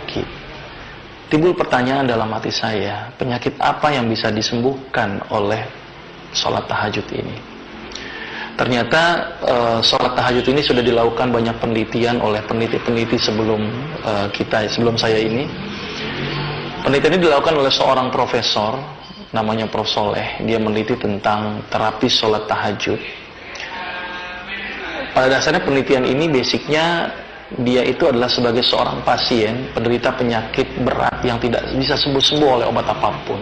penyakit. Timbul pertanyaan dalam hati saya, penyakit apa yang bisa disembuhkan oleh sholat tahajud ini? Ternyata sholat tahajud ini sudah dilakukan banyak penelitian oleh peneliti-peneliti sebelum saya ini. Penelitian ini dilakukan oleh seorang profesor, namanya Prof. Soleh. Dia meneliti tentang terapi sholat tahajud. Pada dasarnya penelitian ini basicnya dia itu adalah sebagai seorang pasien penderita penyakit berat yang tidak bisa sembuh-sembuh oleh obat apapun.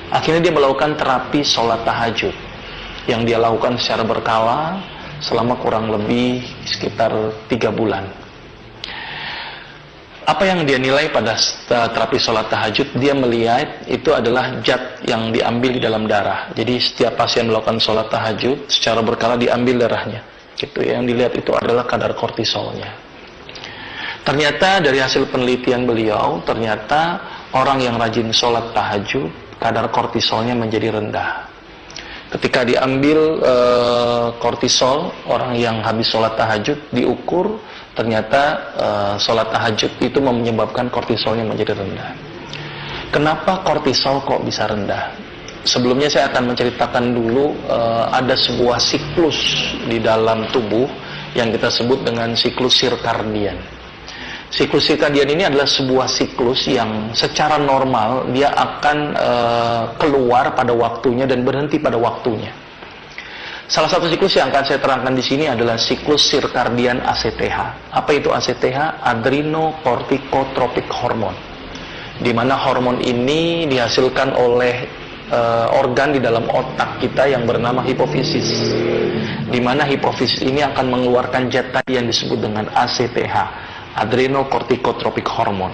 Akhirnya dia melakukan terapi sholat tahajud yang dia lakukan secara berkala selama kurang lebih sekitar 3 bulan. Apa yang dia nilai pada terapi sholat tahajud? Dia melihat itu adalah zat yang diambil di dalam darah. Jadi setiap pasien melakukan sholat tahajud secara berkala diambil darahnya. Gitu, yang dilihat itu adalah kadar kortisolnya. Ternyata dari hasil penelitian beliau, ternyata orang yang rajin sholat tahajud, kadar kortisolnya menjadi rendah. Ketika diambil kortisol, orang yang habis sholat tahajud diukur, ternyata sholat tahajud itu menyebabkan kortisolnya menjadi rendah. Kenapa kortisol kok bisa rendah? Sebelumnya saya akan menceritakan dulu ada sebuah siklus di dalam tubuh yang kita sebut dengan siklus sirkadian. Siklus sirkadian ini adalah sebuah siklus yang secara normal dia akan keluar pada waktunya dan berhenti pada waktunya. Salah satu siklus yang akan saya terangkan di sini adalah siklus sirkadian ACTH. Apa itu ACTH? Adrenocorticotropic hormone. Di mana hormon ini dihasilkan oleh organ di dalam otak kita yang bernama hipofisis. Di mana hipofisis ini akan mengeluarkan zat tadi yang disebut dengan ACTH, adrenocorticotropic hormone.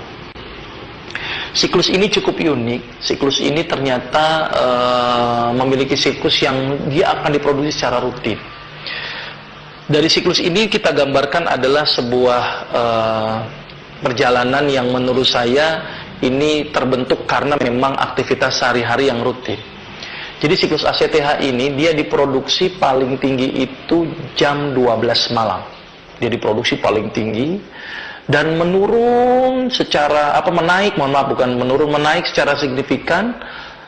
Siklus ini cukup unik. Siklus ini ternyata memiliki siklus yang dia akan diproduksi secara rutin. Dari siklus ini kita gambarkan adalah sebuah perjalanan yang menurut saya ini terbentuk karena memang aktivitas sehari-hari yang rutin. Jadi siklus ACTH ini dia diproduksi paling tinggi itu jam 12 malam. Dia diproduksi paling tinggi dan menurun secara menaik secara signifikan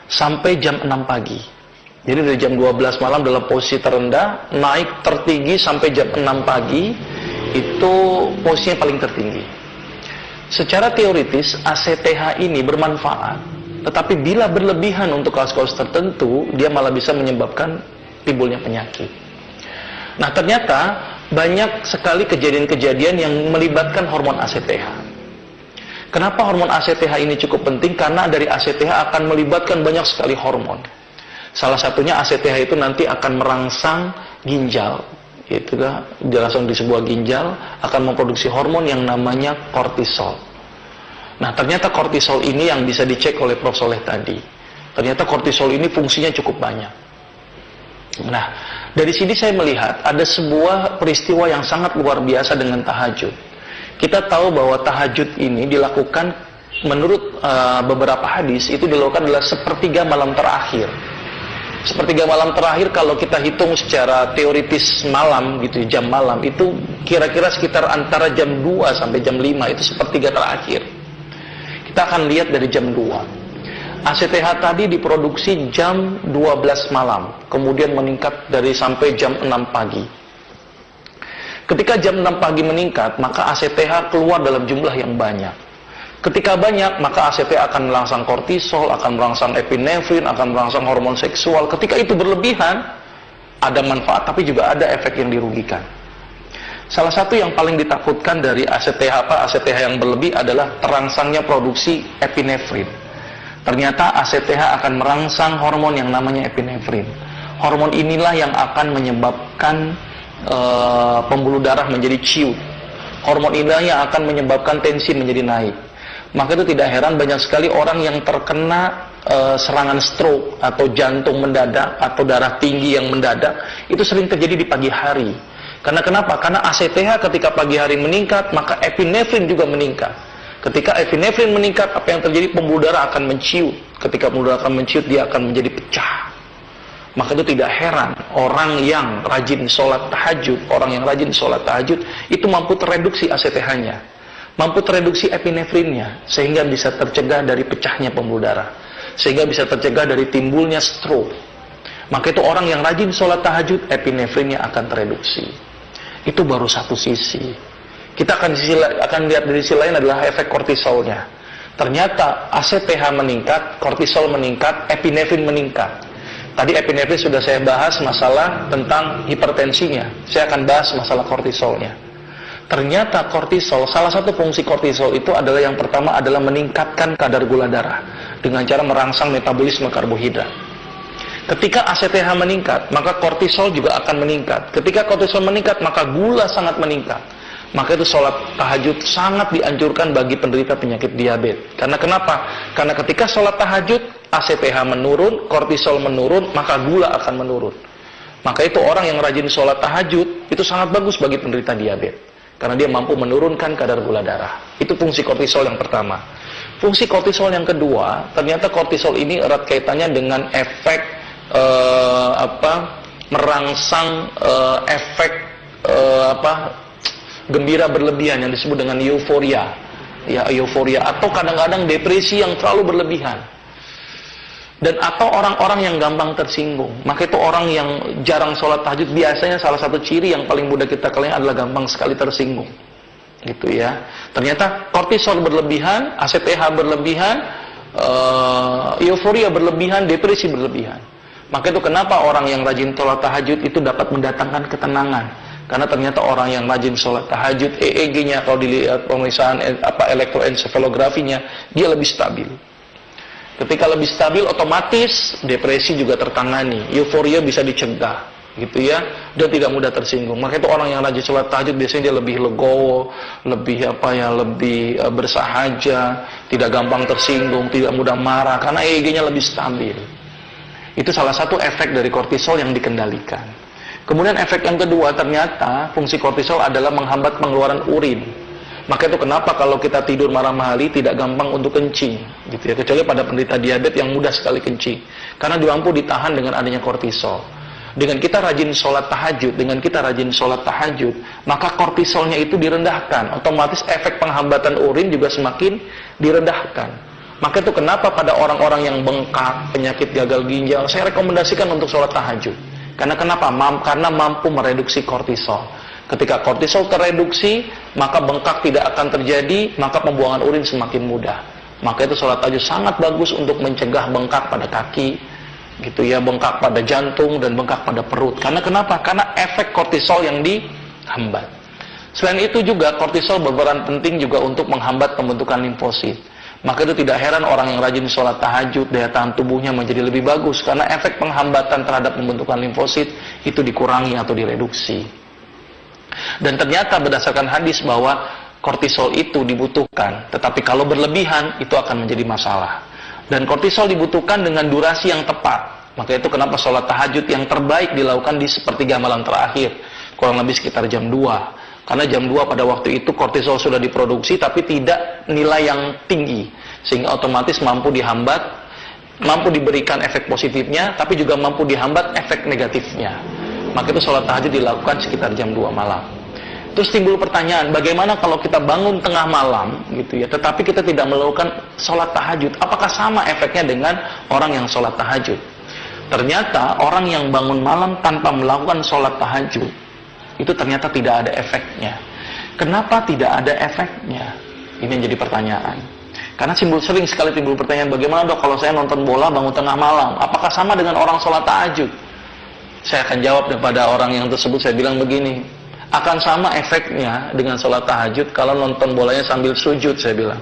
sampai jam 6 pagi. Jadi dari jam 12 malam dalam posisi terendah, naik tertinggi sampai jam 6 pagi, itu posisinya paling tertinggi. Secara teoritis ACTH ini bermanfaat, tetapi bila berlebihan untuk kasus-kasus tertentu, dia malah bisa menyebabkan timbulnya penyakit. Nah, ternyata banyak sekali kejadian-kejadian yang melibatkan hormon ACTH. Kenapa hormon ACTH ini cukup penting? Karena dari ACTH akan melibatkan banyak sekali hormon. Salah satunya ACTH itu nanti akan merangsang ginjal. Itu langsung di sebuah ginjal akan memproduksi hormon yang namanya kortisol. Nah, ternyata kortisol ini yang bisa dicek oleh Prof. Soleh tadi. Ternyata kortisol ini fungsinya cukup banyak. Nah, dari sini saya melihat ada sebuah peristiwa yang sangat luar biasa dengan tahajud. Kita tahu bahwa tahajud ini dilakukan menurut beberapa hadis itu dilakukan adalah sepertiga malam terakhir. Sepertiga malam terakhir kalau kita hitung secara teoritis malam gitu, jam malam itu kira-kira sekitar antara jam 2 sampai jam 5 itu sepertiga terakhir. Kita akan lihat dari jam 2. ACTH tadi diproduksi jam 12 malam, kemudian meningkat dari sampai jam 6 pagi. Ketika jam 6 pagi meningkat, maka ACTH keluar dalam jumlah yang banyak. Ketika banyak, maka ACTH akan merangsang kortisol, akan merangsang epinefrin, akan merangsang hormon seksual. Ketika itu berlebihan, ada manfaat tapi juga ada efek yang dirugikan. Salah satu yang paling ditakutkan dari ACTH yang berlebih adalah terangsangnya produksi epinefrin. Ternyata ACTH akan merangsang hormon yang namanya epinefrin. Hormon inilah yang akan menyebabkan pembuluh darah menjadi ciut. Hormon inilah yang akan menyebabkan tensi menjadi naik. Maka itu tidak heran banyak sekali orang yang terkena serangan stroke atau jantung mendadak atau darah tinggi yang mendadak itu sering terjadi di pagi hari. Karena kenapa? Karena ACTH ketika pagi hari meningkat, maka epinefrin juga meningkat. Ketika epinefrin meningkat, apa yang terjadi? Pembuluh darah akan menciut. Ketika pembuluh darah akan menciut, dia akan menjadi pecah. Maka itu tidak heran orang yang rajin sholat tahajud, itu mampu tereduksi ACTH-nya. mampu tereduksi epinefrinnya, sehingga bisa tercegah dari pecahnya pembuluh darah, sehingga bisa tercegah dari timbulnya stroke. Maka itu orang yang rajin sholat tahajud, epinefrinnya akan tereduksi. Itu baru satu sisi. Kita akan lihat dari sisi lain adalah efek kortisolnya. Ternyata ACTH meningkat, kortisol meningkat, epinefrin meningkat. Tadi epinefrin sudah saya bahas masalah tentang hipertensinya. Saya akan bahas masalah kortisolnya. Ternyata kortisol, salah satu fungsi kortisol itu adalah yang pertama adalah meningkatkan kadar gula darah dengan cara merangsang metabolisme karbohidrat. Ketika ACTH meningkat, maka kortisol juga akan meningkat. Ketika kortisol meningkat, maka gula sangat meningkat. Maka itu sholat tahajud sangat dianjurkan bagi penderita penyakit diabetes. Karena kenapa? Karena ketika sholat tahajud, ACTH menurun, kortisol menurun, maka gula akan menurun. Maka itu orang yang rajin sholat tahajud, itu sangat bagus bagi penderita diabetes. Karena dia mampu menurunkan kadar gula darah. Itu fungsi kortisol yang pertama. Fungsi kortisol yang kedua, ternyata kortisol ini erat kaitannya dengan efek merangsang efek gembira berlebihan yang disebut dengan euforia. Ya, euforia atau kadang-kadang depresi yang terlalu berlebihan. Dan atau orang-orang yang gampang tersinggung. Maka itu orang yang jarang sholat tahajud, biasanya salah satu ciri yang paling mudah kita kelihatan adalah gampang sekali tersinggung. Gitu ya. Ternyata kortisol berlebihan, ACTH berlebihan, euforia berlebihan, depresi berlebihan. Maka itu kenapa orang yang rajin sholat tahajud itu dapat mendatangkan ketenangan. Karena ternyata orang yang rajin sholat tahajud, EEG-nya kalau dilihat pemeriksaan elektroensefalografinya, dia lebih stabil. Ketika lebih stabil, otomatis depresi juga tertangani, euforia bisa dicegah, gitu ya, dan tidak mudah tersinggung. Maka itu orang yang rajin sholat tahajud biasanya dia lebih legowo, lebih lebih bersahaja, tidak gampang tersinggung, tidak mudah marah, karena EEG-nya lebih stabil. Itu salah satu efek dari kortisol yang dikendalikan. Kemudian efek yang kedua, ternyata fungsi kortisol adalah menghambat pengeluaran urin. Maka itu kenapa kalau kita tidur malam hari tidak gampang untuk kencing, gitu ya, kecuali pada penderita diabetes yang mudah sekali kencing, karena dia mampu ditahan dengan adanya kortisol. Dengan kita rajin sholat tahajud, maka kortisolnya itu direndahkan, otomatis efek penghambatan urin juga semakin direndahkan. Maka itu kenapa pada orang-orang yang bengkak, penyakit gagal ginjal, saya rekomendasikan untuk sholat tahajud. Karena kenapa? Karena mampu mereduksi kortisol. Ketika kortisol tereduksi, maka bengkak tidak akan terjadi, maka pembuangan urin semakin mudah. Maka itu sholat tahajud sangat bagus untuk mencegah bengkak pada kaki, gitu ya, bengkak pada jantung dan bengkak pada perut. Karena kenapa? Karena efek kortisol yang dihambat. Selain itu juga kortisol berperan penting juga untuk menghambat pembentukan limfosit. Maka itu tidak heran orang yang rajin sholat tahajud, daya tahan tubuhnya menjadi lebih bagus karena efek penghambatan terhadap pembentukan limfosit itu dikurangi atau direduksi. Dan ternyata berdasarkan hadis bahwa kortisol itu dibutuhkan, tetapi kalau berlebihan itu akan menjadi masalah. Dan kortisol dibutuhkan dengan durasi yang tepat. Maka itu kenapa sholat tahajud yang terbaik dilakukan di sepertiga malam terakhir, kurang lebih sekitar jam 2. Karena jam 2 pada waktu itu kortisol sudah diproduksi tapi tidak nilai yang tinggi, sehingga otomatis mampu dihambat, mampu diberikan efek positifnya, tapi juga mampu dihambat efek negatifnya. Maka itu sholat tahajud dilakukan sekitar jam 2 malam. Terus timbul pertanyaan, bagaimana kalau kita bangun tengah malam, gitu ya, tetapi kita tidak melakukan sholat tahajud? Apakah sama efeknya dengan orang yang sholat tahajud? Ternyata orang yang bangun malam tanpa melakukan sholat tahajud, itu ternyata tidak ada efeknya. Kenapa tidak ada efeknya? Ini yang jadi pertanyaan. Karena sering sekali timbul pertanyaan, bagaimana dok kalau saya nonton bola bangun tengah malam? Apakah sama dengan orang sholat tahajud? Saya akan jawab kepada orang yang tersebut, saya bilang begini, akan sama efeknya dengan sholat tahajud kalau nonton bolanya sambil sujud, saya bilang.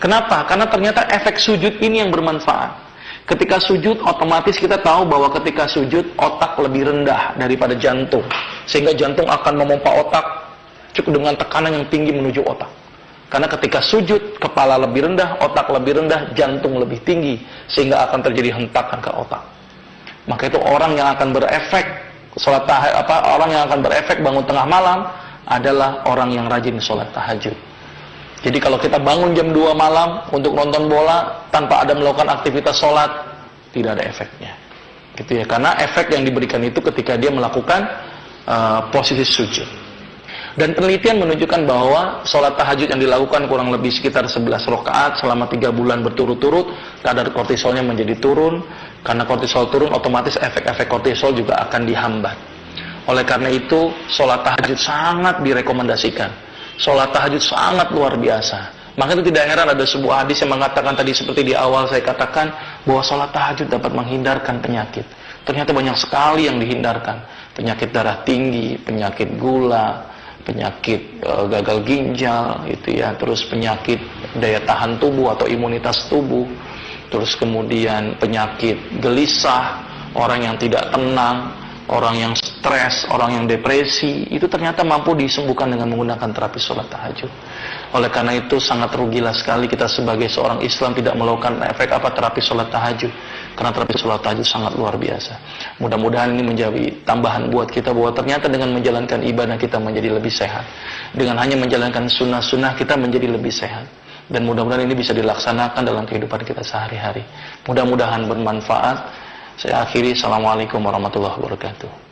Kenapa? Karena ternyata efek sujud ini yang bermanfaat. Ketika sujud, otomatis kita tahu bahwa ketika sujud, otak lebih rendah daripada jantung. Sehingga jantung akan memompa otak cukup dengan tekanan yang tinggi menuju otak. Karena ketika sujud, kepala lebih rendah, otak lebih rendah, jantung lebih tinggi. Sehingga akan terjadi hentakan ke otak. Maka itu orang yang akan berefek orang yang akan berefek bangun tengah malam adalah orang yang rajin sholat tahajud. Jadi kalau kita bangun jam 2 malam untuk nonton bola tanpa ada melakukan aktivitas sholat, tidak ada efeknya. Gitu ya, karena efek yang diberikan itu ketika dia melakukan posisi sujud. Dan penelitian menunjukkan bahwa sholat tahajud yang dilakukan kurang lebih sekitar 11 rakaat selama 3 bulan berturut-turut, kadar kortisolnya menjadi turun. Karena kortisol turun, otomatis efek-efek kortisol juga akan dihambat. Oleh karena itu, sholat tahajud sangat direkomendasikan. Sholat tahajud sangat luar biasa. Maka itu tidak heran ada sebuah hadis yang mengatakan tadi seperti di awal saya katakan, bahwa sholat tahajud dapat menghindarkan penyakit. Ternyata banyak sekali yang dihindarkan. Penyakit darah tinggi, penyakit gula, penyakit gagal ginjal, gitu ya. Terus penyakit daya tahan tubuh atau imunitas tubuh. Terus kemudian penyakit gelisah, orang yang tidak tenang, orang yang stres, orang yang depresi, itu ternyata mampu disembuhkan dengan menggunakan terapi sholat tahajud. Oleh karena itu sangat rugilah sekali kita sebagai seorang Islam tidak melakukan terapi sholat tahajud. Karena terapi sholat tahajud sangat luar biasa. Mudah-mudahan ini menjadi tambahan buat kita bahwa ternyata dengan menjalankan ibadah kita menjadi lebih sehat. Dengan hanya menjalankan sunnah-sunnah kita menjadi lebih sehat. Dan mudah-mudahan ini bisa dilaksanakan dalam kehidupan kita sehari-hari. Mudah-mudahan bermanfaat. Saya akhiri. Assalamualaikum warahmatullahi wabarakatuh.